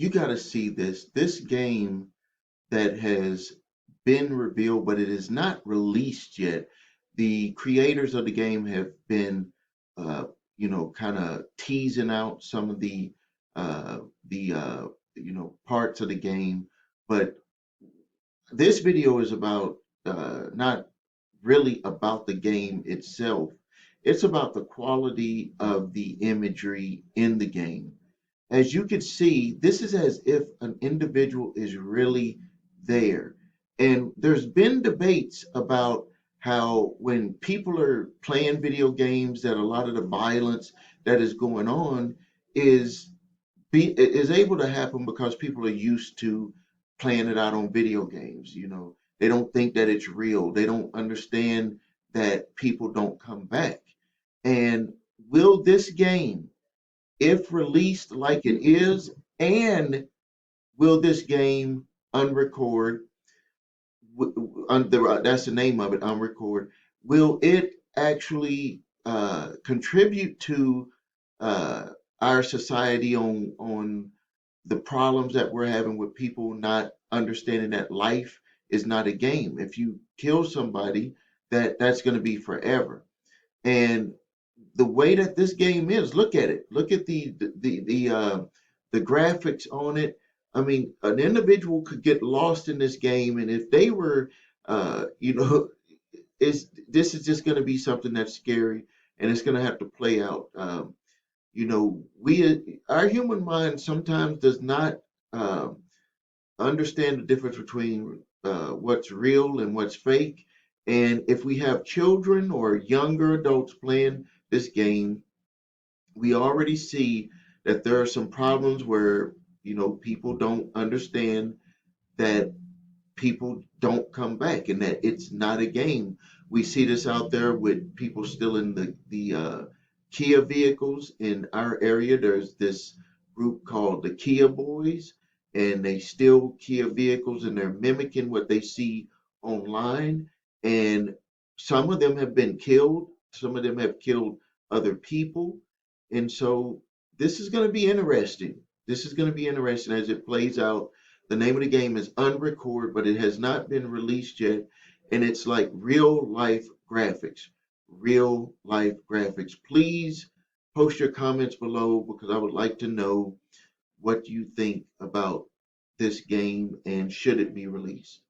you got to see this game that has been revealed, but it is not released yet. The creators of the game have been, uh, kind of teasing out some of uh, the parts of the game, but this video is about not really about the game itself. It's about the quality of the imagery in the game. As you can see, this is as if an individual is really there. And there's been debates about how when people are playing video games, that a lot of the violence that is going on is is able to happen because people are used to playing it out on video games. They don't think that it's real. They don't understand that people don't come back. And will this game, if released like it is, and will this game Unrecord, that's the name of it, Unrecord, will it actually contribute to uh, our society on the problems that we're having with people not understanding that life is not a game? If you kill somebody, that's going to be forever. And the way that this game is, look at it. Look at the graphics on it. I mean, an individual could get lost in this game, and if they were, is this is just going to be something that's scary, and it's going to have to play out. We our human mind sometimes does not um, understand the difference between what's real and what's fake. And if we have children or younger adults playing this game, we already see that there are some problems where, people don't understand that people don't come back and that it's not a game. We see this out there with people stealing the Kia vehicles in our area. There's this group called the Kia Boys, and they steal Kia vehicles and they're mimicking what they see online. And some of them have been killed. Some of them have killed other people. And so this is going to be interesting. This is going to be interesting as it plays out. The name of the game is Unrecord, but it has not been released yet. And it's like real life graphics. Real life graphics. Please post your comments below because I would like to know what you think about this game and should it be released.